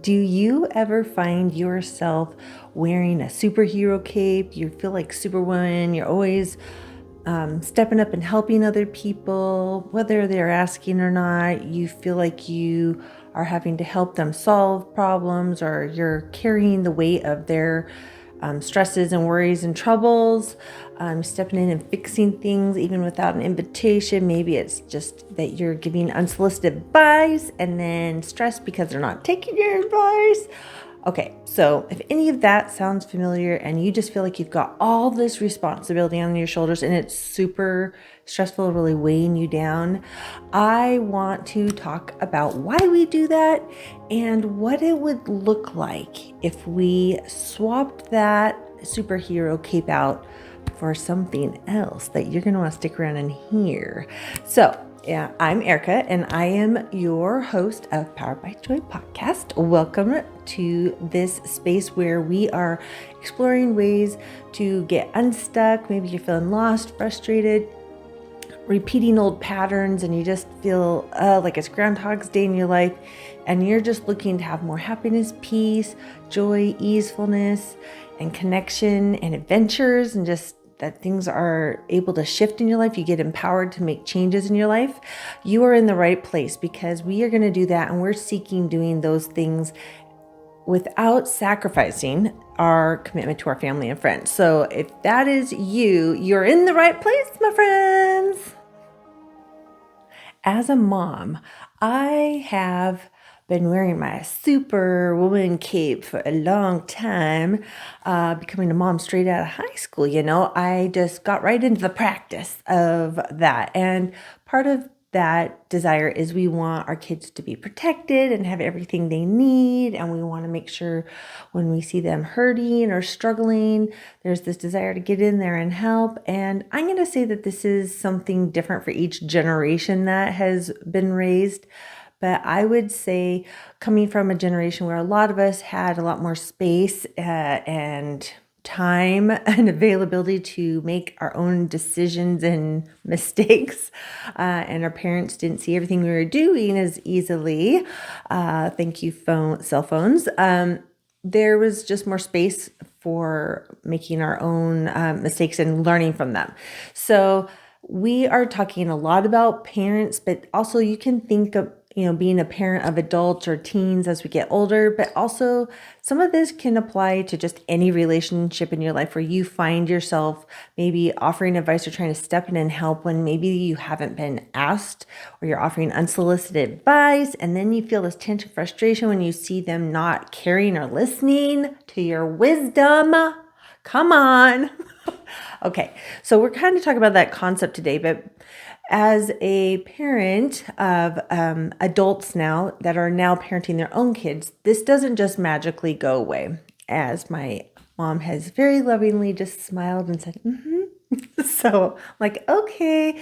Do you ever find yourself wearing a superhero cape? You feel like Superwoman. You're always stepping up and helping other people, whether they're asking or not. You feel like you are having to help them solve problems, or you're carrying the weight of their stresses and worries and troubles, stepping in and fixing things even without an invitation. Maybe it's just that you're giving unsolicited advice and then stressed because they're not taking your advice. Okay, so if any of that sounds familiar and you just feel like you've got all this responsibility on your shoulders and it's super stressful, really weighing you down, I want to talk about why we do that and what it would look like if we swapped that superhero cape out for something else that you're going to want to stick around and hear. So, yeah, I'm Erica, and I am your host of Powered by Joy podcast. Welcome to this space where we are exploring ways to get unstuck. Maybe you're feeling lost, frustrated, repeating old patterns, and you just feel like it's Groundhog's Day in your life, and you're just looking to have more happiness, peace, joy, easefulness, and connection and adventures, and just that things are able to shift in your life. You get empowered to make changes in your life. You are in the right place, because we are going to do that, and we're seeking doing those things without sacrificing our commitment to our family and friends. So if that is you, you're in the right place, my friends. As a mom, I have been wearing my Superwoman cape for a long time, becoming a mom straight out of high school. I just got right into the practice of that. And part of that desire is we want our kids to be protected and have everything they need. And we want to make sure when we see them hurting or struggling, there's this desire to get in there and help. And I'm going to say that this is something different for each generation that has been raised. But I would say, coming from a generation where a lot of us had a lot more space and time and availability to make our own decisions and mistakes, and our parents didn't see everything we were doing as easily, thank you cell phones, there was just more space for making our own mistakes and learning from them. So we are talking a lot about parents, but also you can think of being a parent of adults or teens as we get older, but also some of this can apply to just any relationship in your life where you find yourself maybe offering advice or trying to step in and help when maybe you haven't been asked, or you're offering unsolicited advice, and then you feel this tension, frustration when you see them not caring or listening to your wisdom. Come on. Okay, so we're kind of talking about that concept today, but as a parent of adults now that are now parenting their own kids, this doesn't just magically go away. As my mom has very lovingly just smiled and said, So okay,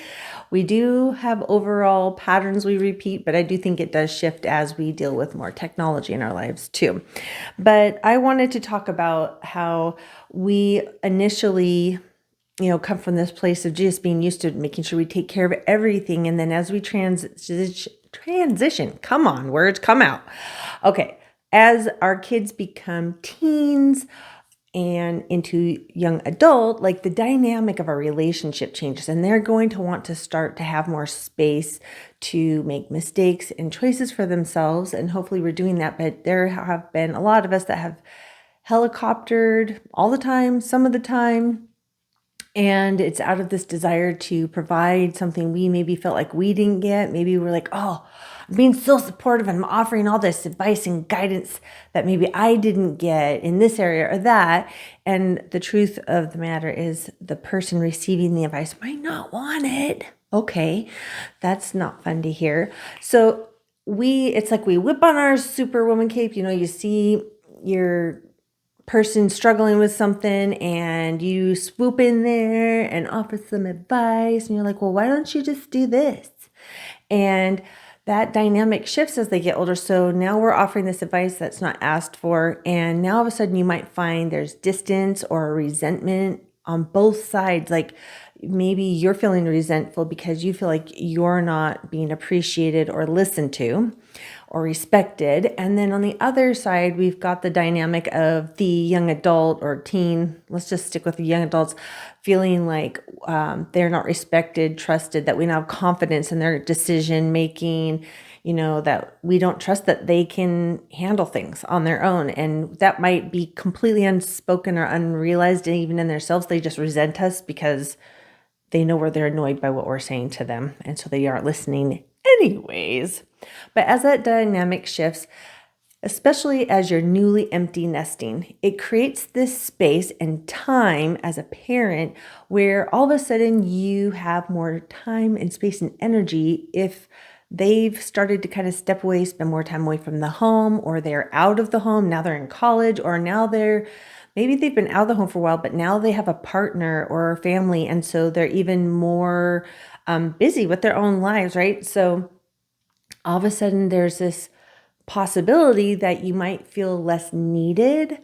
we do have overall patterns we repeat, but I do think it does shift as we deal with more technology in our lives too. But I wanted to talk about how we initially come from this place of just being used to making sure we take care of everything. And then as we transition, come on, words come out. Okay. As our kids become teens and into young adult, the dynamic of our relationship changes, and they're going to want to start to have more space to make mistakes and choices for themselves. And hopefully we're doing that. But there have been a lot of us that have helicoptered all the time, some of the time. And it's out of this desire to provide something we maybe felt like we didn't get. Maybe we're like, oh, I'm being so supportive and I'm offering all this advice and guidance that maybe I didn't get in this area or that. And the truth of the matter is the person receiving the advice might not want it. Okay, that's not fun to hear. So it's like we whip on our Superwoman cape. You see your person struggling with something and you swoop in there and offer some advice, and you're like, well, why don't you just do this? And that dynamic shifts as they get older. So now we're offering this advice that's not asked for, and now all of a sudden you might find there's distance or resentment on both sides. Like maybe you're feeling resentful because you feel like you're not being appreciated or listened to or respected. And then on the other side, we've got the dynamic of the young adult or teen, let's just stick with the young adults, feeling like they're not respected, trusted, that we don't have confidence in their decision making, that we don't trust that they can handle things on their own. And that might be completely unspoken or unrealized, and even in themselves, they just resent us because they know where they're annoyed by what we're saying to them. And so they aren't listening anyways. But as that dynamic shifts, especially as you're newly empty nesting, it creates this space and time as a parent where all of a sudden you have more time and space and energy if they've started to kind of step away, spend more time away from the home, or they're out of the home, now they're in college, or now maybe they've been out of the home for a while, but now they have a partner or a family, and so they're even more busy with their own lives, right? So all of a sudden there's this possibility that you might feel less needed,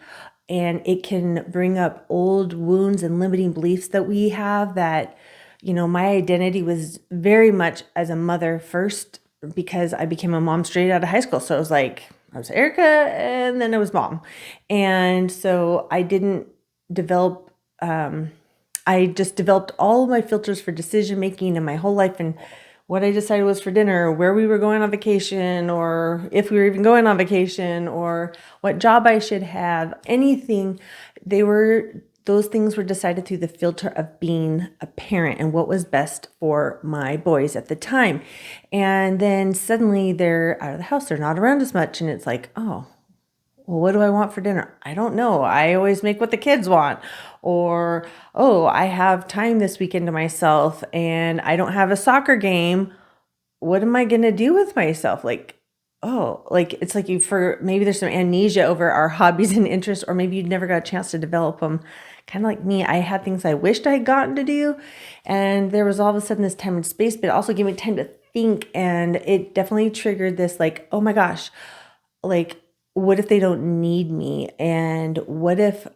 and it can bring up old wounds and limiting beliefs that we have that, my identity was very much as a mother first because I became a mom straight out of high school. So it was like, I was Erica and then I was mom. And so I didn't develop, I just developed all of my filters for decision making in my whole life, and what I decided was for dinner, where we were going on vacation, or if we were even going on vacation, or what job I should have, anything. Those things were decided through the filter of being a parent and what was best for my boys at the time. And then suddenly they're out of the house, they're not around as much. And it's like, oh, well, what do I want for dinner? I don't know. I always make what the kids want. Or, oh, I have time this weekend to myself and I don't have a soccer game. What am I going to do with myself? It's like maybe there's some amnesia over our hobbies and interests, or maybe you never got a chance to develop them. Kind of like me, I had things I wished I had gotten to do. And there was all of a sudden this time and space, but it also gave me time to think. And it definitely triggered this like, oh my gosh, like, what if they don't need me? And what if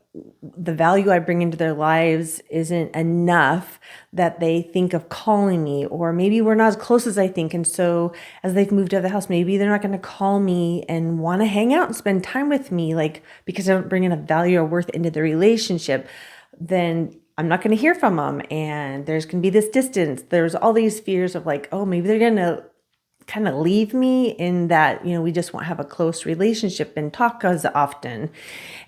the value I bring into their lives isn't enough that they think of calling me? Or maybe we're not as close as I think. And so as they've moved out of the house, maybe they're not going to call me and want to hang out and spend time with me, like, because I don't bring enough value or worth into the relationship. Then I'm not going to hear from them. And there's going to be this distance. There's all these fears of like, oh, maybe they're going to kind of leave me in that, we just won't have a close relationship and talk as often.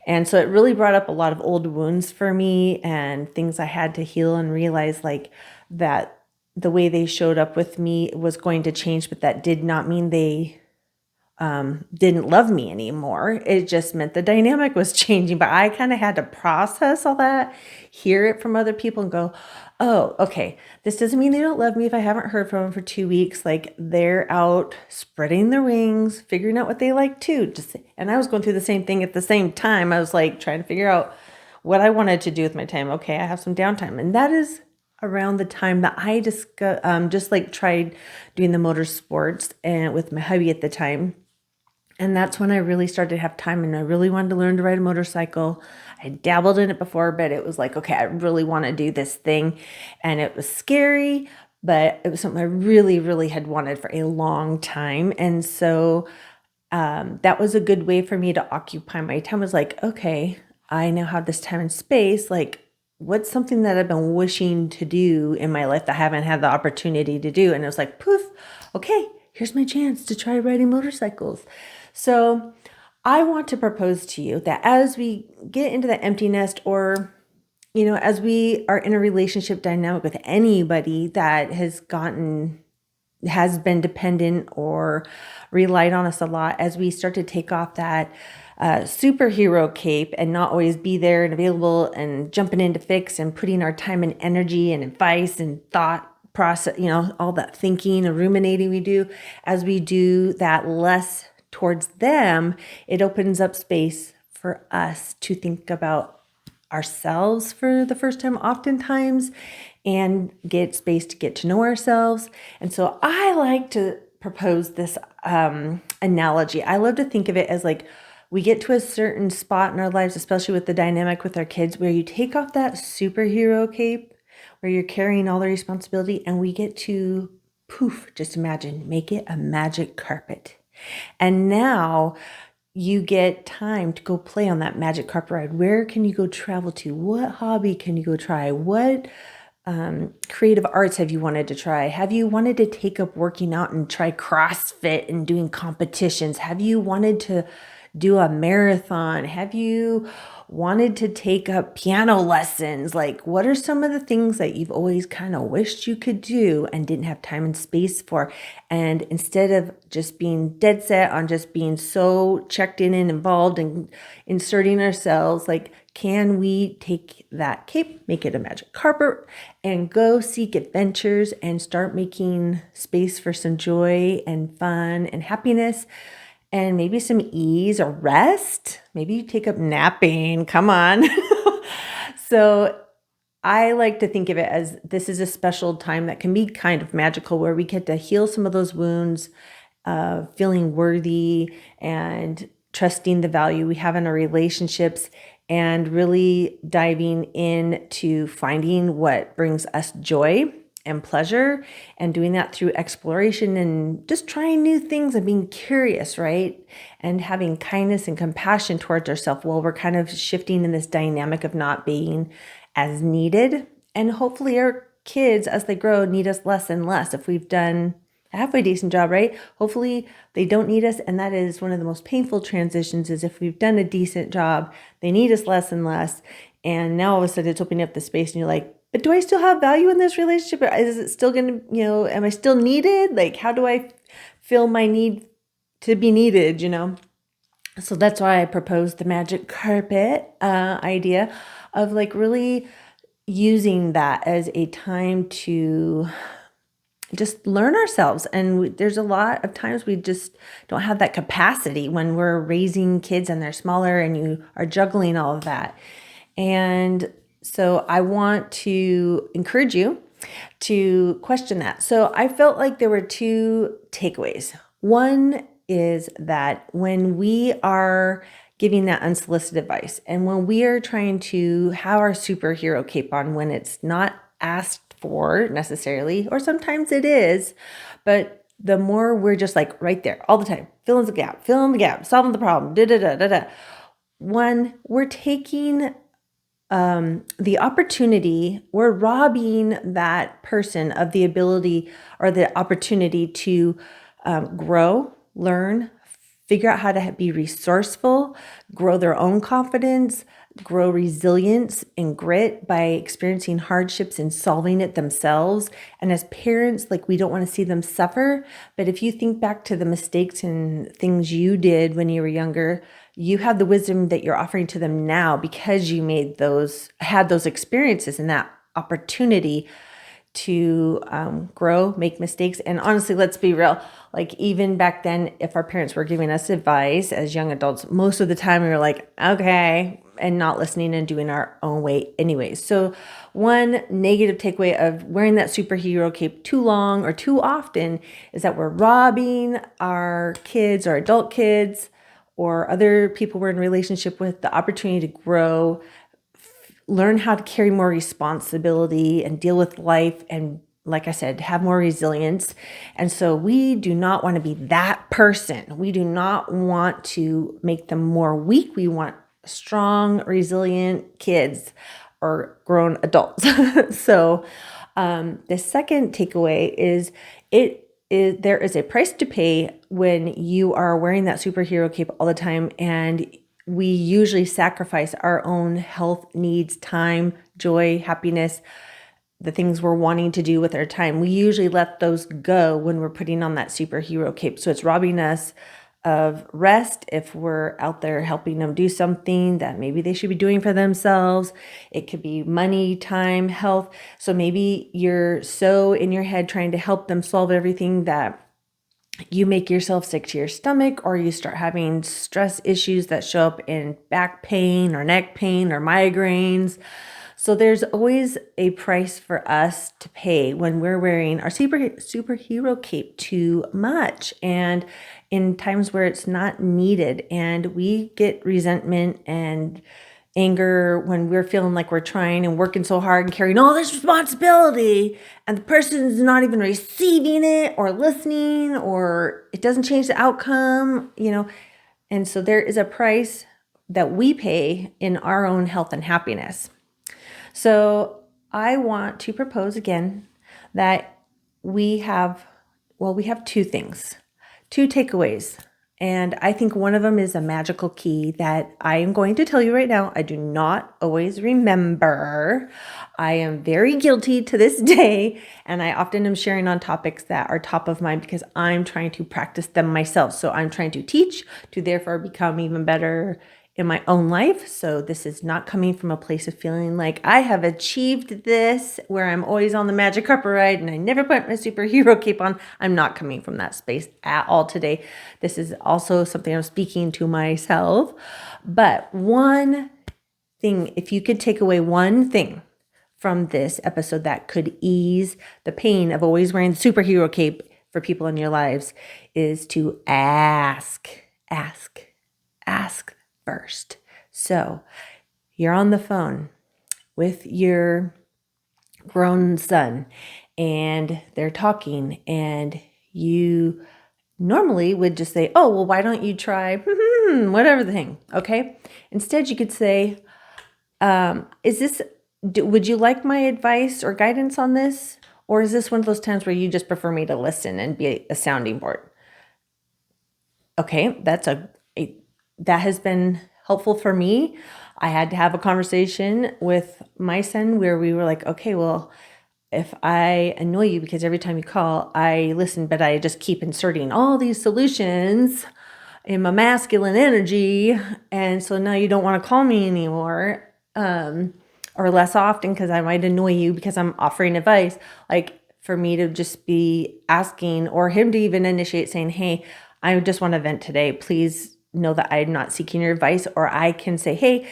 And so it really brought up a lot of old wounds for me and things I had to heal and realize like that the way they showed up with me was going to change, but that did not mean they didn't love me anymore. It just meant the dynamic was changing, but I kind of had to process all that, hear it from other people and go, oh, okay, this doesn't mean they don't love me if I haven't heard from them for 2 weeks. Like they're out spreading their wings, figuring out what they like too. And I was going through the same thing at the same time. I was like trying to figure out what I wanted to do with my time. Okay, I have some downtime. And that is around the time that I just tried doing the motorsports and with my hubby at the time. And that's when I really started to have time and I really wanted to learn to ride a motorcycle. I dabbled in it before, but it was like, okay, I really want to do this thing. And it was scary, but it was something I really, really had wanted for a long time. And so that was a good way for me to occupy my time. Was like, okay, I now have this time and space. Like, what's something that I've been wishing to do in my life that I haven't had the opportunity to do? And it was like, poof, okay, here's my chance to try riding motorcycles. So I want to propose to you that as we get into the empty nest, or, as we are in a relationship dynamic with anybody that has been dependent or relied on us a lot, as we start to take off that superhero cape and not always be there and available and jumping in to fix and putting our time and energy and advice and thought process, all that thinking and ruminating we do, as we do that less towards them, it opens up space for us to think about ourselves for the first time oftentimes and get space to get to know ourselves. And so I like to propose this analogy. I love to think of it as like we get to a certain spot in our lives, especially with the dynamic with our kids, where you take off that superhero cape, where you're carrying all the responsibility, and we get to poof, just imagine, make it a magic carpet. And now you get time to go play on that magic carpet ride. Where can you go travel to? What hobby can you go try? What creative arts have you wanted to try? Have you wanted to take up working out and try CrossFit and doing competitions? Have you wanted to do a marathon? Have you wanted to take up piano lessons? Like, what are some of the things that you've always kind of wished you could do and didn't have time and space for? And instead of just being dead set on just being so checked in and involved and inserting ourselves, like, can we take that cape, make it a magic carpet, and go seek adventures and start making space for some joy and fun and happiness and maybe some ease or rest? Maybe you take up napping. Come on. So I like to think of it as this is a special time that can be kind of magical, where we get to heal some of those wounds, feeling worthy and trusting the value we have in our relationships, and really diving into finding what brings us joy and pleasure, and doing that through exploration and just trying new things and being curious, right? And having kindness and compassion towards ourselves while we're kind of shifting in this dynamic of not being as needed. And hopefully our kids, as they grow, need us less and less. If we've done a halfway decent job, right? Hopefully they don't need us. And that is one of the most painful transitions, is if we've done a decent job, they need us less and less. And now all of a sudden it's opening up the space and you're like, but do I still have value in this relationship? Is it still going to, am I still needed? Like, how do I feel my need to be needed, So that's why I proposed the magic carpet idea of like really using that as a time to just learn ourselves. And there's a lot of times we just don't have that capacity when we're raising kids and they're smaller and you are juggling all of that. And so I want to encourage you to question that. So I felt like there were two takeaways. One is that when we are giving that unsolicited advice, and when we are trying to have our superhero cape on when it's not asked for necessarily, or sometimes it is, but the more we're just like right there all the time, filling the gap, solving the problem, One, we're taking the opportunity, we're robbing that person of the ability or the opportunity to grow, learn, figure out how to be resourceful, grow their own confidence, grow resilience and grit by experiencing hardships and solving it themselves. And as parents, like, we don't want to see them suffer. But if you think back to the mistakes and things you did when you were younger, you have the wisdom that you're offering to them now because you had those experiences and that opportunity to grow, make mistakes. And honestly, let's be real. Like, even back then, if our parents were giving us advice as young adults, most of the time we were like, okay, and not listening and doing our own way anyways. So one negative takeaway of wearing that superhero cape too long or too often is that we're robbing our kids, our adult kids, or other people we're in relationship with, the opportunity to grow, learn how to carry more responsibility and deal with life, and, like I said, have more resilience. And so we do not want to be that person. We do not want to make them more weak. We want strong, resilient kids or grown adults. So the second takeaway is there is a price to pay when you are wearing that superhero cape all the time, and we usually sacrifice our own health needs, time, joy, happiness, the things we're wanting to do with our time. We usually let those go when we're putting on that superhero cape. So it's robbing us of rest if we're out there helping them do something that maybe they should be doing for themselves. It could be money, time, health. So maybe you're so in your head trying to help them solve everything that you make yourself sick to your stomach, or you start having stress issues that show up in back pain or neck pain or migraines. So there's always a price for us to pay when we're wearing our superhero cape too much, and in times where it's not needed, and we get resentment and anger when we're feeling like we're trying and working so hard and carrying all this responsibility, and the person is not even receiving it or listening, or it doesn't change the outcome, And so there is a price that we pay in our own health and happiness. So I want to propose again that we have two things, two takeaways. And I think one of them is a magical key that I am going to tell you right now. I do not always remember. I am very guilty to this day. And I often am sharing on topics that are top of mind because I'm trying to practice them myself. So I'm trying to teach to therefore become even better in my own life. So this is not coming from a place of feeling like I have achieved this, where I'm always on the magic carpet ride and I never put my superhero cape on. I'm not coming from that space at all today. This is also something I'm speaking to myself. But one thing, if you could take away one thing from this episode that could ease the pain of always wearing the superhero cape for people in your lives, is to ask first. So you're on the phone with your grown son and they're talking, and you normally would just say, oh, well, why don't you try whatever the thing, okay? Instead, you could say, would you like my advice or guidance on this? Or is this one of those times where you just prefer me to listen and be a sounding board? Okay, that has been helpful for me. I had to have a conversation with my son where we were like, okay, well, if I annoy you because every time you call, I listen, but I just keep inserting all these solutions in my masculine energy, and so now you don't want to call me anymore, or less often because I might annoy you because I'm offering advice. Like, for me to just be asking, or him to even initiate saying, hey, I just want to vent today. Please know that I'm not seeking your advice. Or I can say, hey,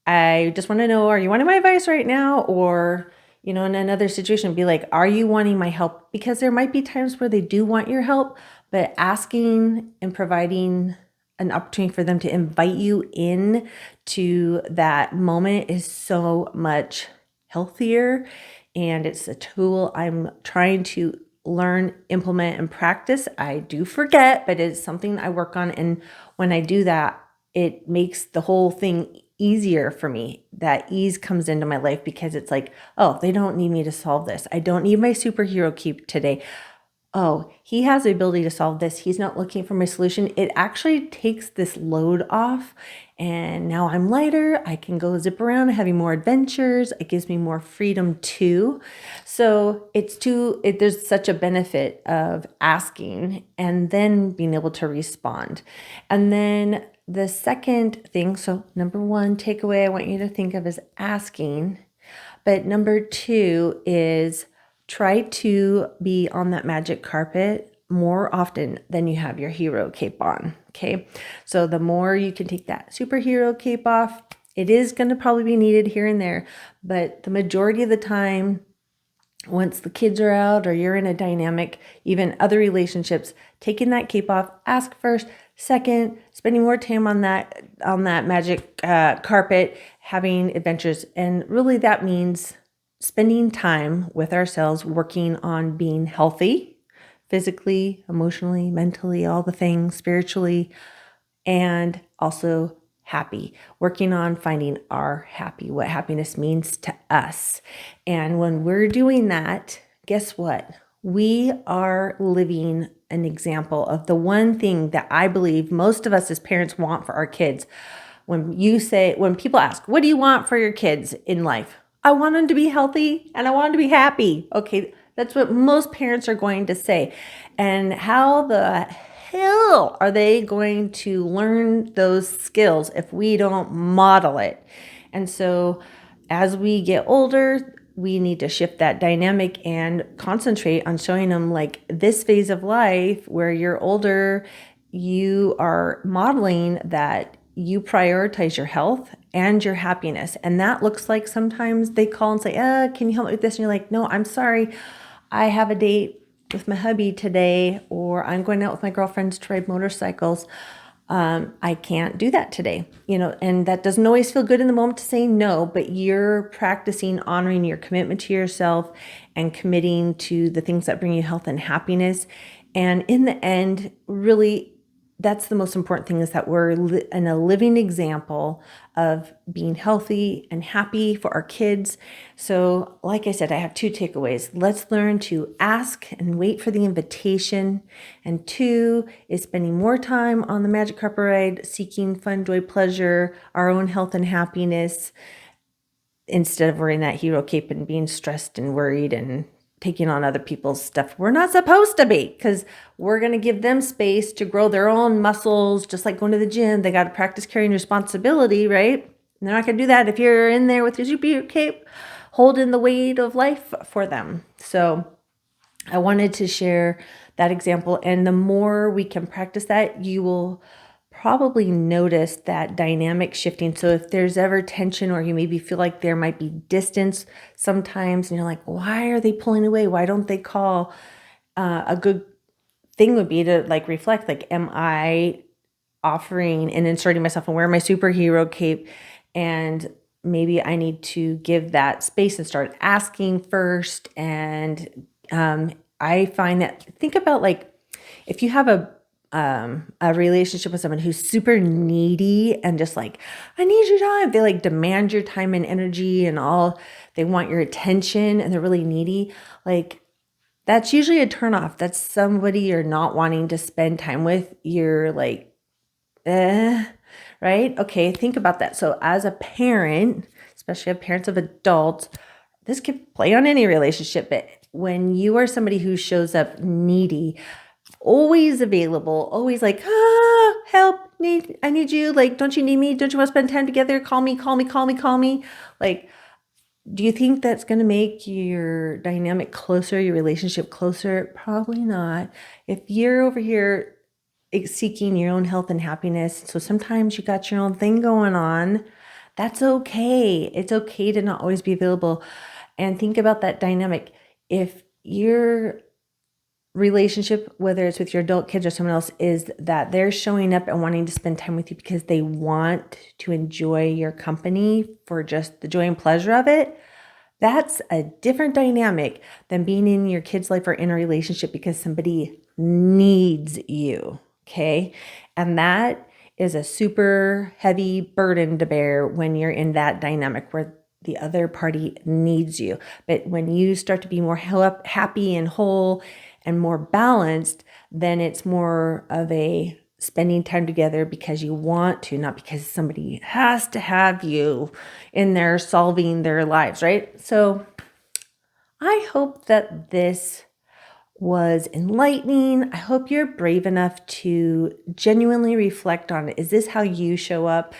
I just want to know, are you wanting my advice right now? Or, in another situation, be like, are you wanting my help? Because there might be times where they do want your help, but asking and providing an opportunity for them to invite you in to that moment is so much healthier. And it's a tool I'm trying to learn, implement, and practice. I do forget, but it's something I work on. And when I do that, it makes the whole thing easier for me. That ease comes into my life because it's like, oh, they don't need me to solve this. I don't need my superhero cape today. Oh, he has the ability to solve this. He's not looking for my solution. It actually takes this load off. And now I'm lighter. I can go zip around, having more adventures. It gives me more freedom too. So there's such a benefit of asking and then being able to respond. And then the second thing, so number one takeaway I want you to think of is asking. But number two is try to be on that magic carpet more often than you have your hero cape on, okay? So the more you can take that superhero cape off, it is going to probably be needed here and there, but the majority of the time, once the kids are out or you're in a dynamic, even other relationships, taking that cape off, ask first. Second, spending more time on that magic carpet, having adventures. And really that means spending time with ourselves, working on being healthy, physically, emotionally, mentally, all the things, spiritually, and also happy, working on finding our happy, what happiness means to us. And when we're doing that, guess what? We are living an example of the one thing that I believe most of us as parents want for our kids. When people ask, what do you want for your kids in life? I want them to be healthy and I want them to be happy. Okay, that's what most parents are going to say. And how the hell are they going to learn those skills if we don't model it? And so as we get older, we need to shift that dynamic and concentrate on showing them, like, this phase of life where you're older, you are modeling that you prioritize your health and your happiness. And that looks like sometimes they call and say, can you help me with this? And you're like, no, I'm sorry. I have a date with my hubby today, or I'm going out with my girlfriends to ride motorcycles. I can't do that today, and that doesn't always feel good in the moment to say no, but you're practicing honoring your commitment to yourself and committing to the things that bring you health and happiness. And in the end, really, that's the most important thing, is that we're in a living example of being healthy and happy for our kids. So, like I said, I have two takeaways. Let's learn to ask and wait for the invitation. And two is spending more time on the magic carpet ride, seeking fun, joy, pleasure, our own health and happiness, instead of wearing that hero cape and being stressed and worried and taking on other people's stuff. We're not supposed to be, because we're going to give them space to grow their own muscles, just like going to the gym. They got to practice carrying responsibility, right? And they're not going to do that if you're in there with your super cape holding the weight of life for them. So I wanted to share that example. And the more we can practice that, you will probably notice that dynamic shifting. So if there's ever tension, or you maybe feel like there might be distance sometimes, and you're like, why are they pulling away? Why don't they call? A good thing would be to reflect, am I offering and inserting myself and wearing my superhero cape? And maybe I need to give that space and start asking first. And I find that, think about if you have a relationship with someone who's super needy and just I need your time. They demand your time and energy and all. They want your attention and they're really needy. That's usually a turnoff. That's somebody you're not wanting to spend time with. You're right? Okay, think about that. So as a parent, especially parents of adults, this could play on any relationship, but when you are somebody who shows up needy, always available, always help, I need you. Don't you need me? Don't you want to spend time together? Call me, call me, call me, call me. Do you think that's going to make your dynamic closer, your relationship closer? Probably not. If you're over here seeking your own health and happiness, so sometimes you got your own thing going on, that's okay. It's okay to not always be available. And think about that dynamic. If your relationship, whether it's with your adult kids or someone else, is that they're showing up and wanting to spend time with you because they want to enjoy your company for just the joy and pleasure of it, that's a different dynamic than being in your kid's life or in a relationship because somebody needs you, okay? And that is a super heavy burden to bear when you're in that dynamic where the other party needs you. But when you start to be more happy and whole and more balanced, then it's more of a spending time together because you want to, not because somebody has to have you in there solving their lives, right? So I hope that this was enlightening. I hope you're brave enough to genuinely reflect on it. Is this how you show up?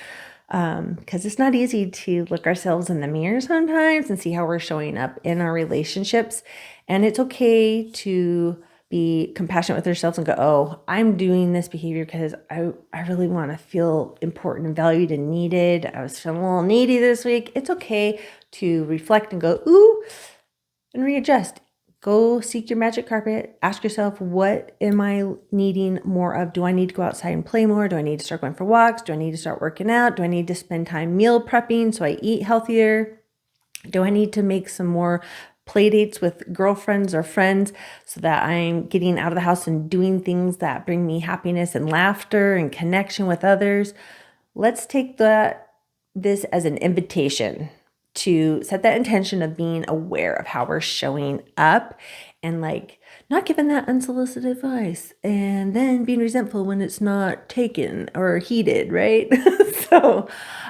Because it's not easy to look ourselves in the mirror sometimes and see how we're showing up in our relationships. And it's okay to be compassionate with ourselves and go, oh, I'm doing this behavior because I really want to feel important and valued and needed. I was feeling a little needy this week. It's okay to reflect and go, ooh, and readjust. Go seek your magic carpet. Ask yourself, what am I needing more of? Do I need to go outside and play more? Do I need to start going for walks? Do I need to start working out? Do I need to spend time meal prepping so I eat healthier? Do I need to make some more play dates with girlfriends or friends so that I'm getting out of the house and doing things that bring me happiness and laughter and connection with others? Let's take this as an invitation to set that intention of being aware of how we're showing up and not giving that unsolicited advice and then being resentful when it's not taken or heeded, right? So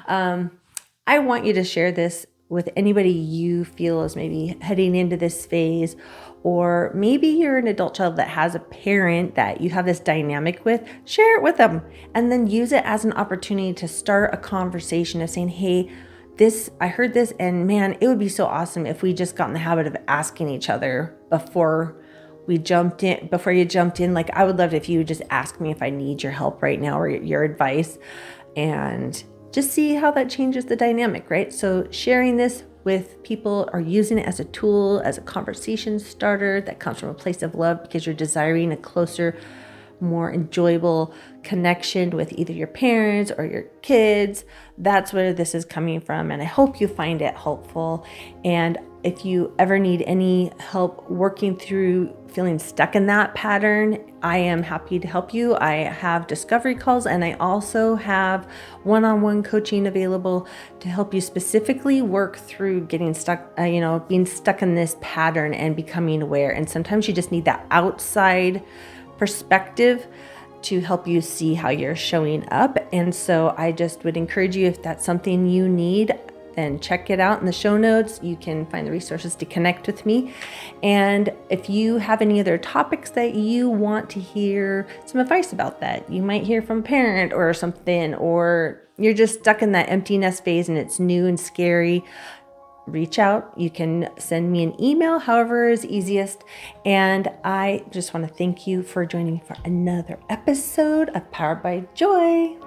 I want you to share this with anybody you feel is maybe heading into this phase, or maybe you're an adult child that has a parent that you have this dynamic with. Share it with them and then use it as an opportunity to start a conversation of saying, hey, I heard this, and man, it would be so awesome if we just got in the habit of asking each other before you jumped in. I would love it if you would just ask me if I need your help right now or your advice, and just see how that changes the dynamic, right? So sharing this with people or using it as a tool, as a conversation starter that comes from a place of love because you're desiring a closer more enjoyable connection with either your parents or your kids. That's where this is coming from, and I hope you find it helpful. And if you ever need any help working through feeling stuck in that pattern, I am happy to help you. I have discovery calls, and I also have one-on-one coaching available to help you specifically work through getting stuck, being stuck in this pattern and becoming aware. And sometimes you just need that outside perspective to help you see how you're showing up. And so I just would encourage you, if that's something you need, then check it out in the show notes. You can find the resources to connect with me. And if you have any other topics that you want to hear some advice about, that you might hear from a parent or something, or you're just stuck in that empty nest phase and it's new and scary, reach out. You can send me an email, however is easiest. And I just want to thank you for joining me for another episode of Powered by Joy.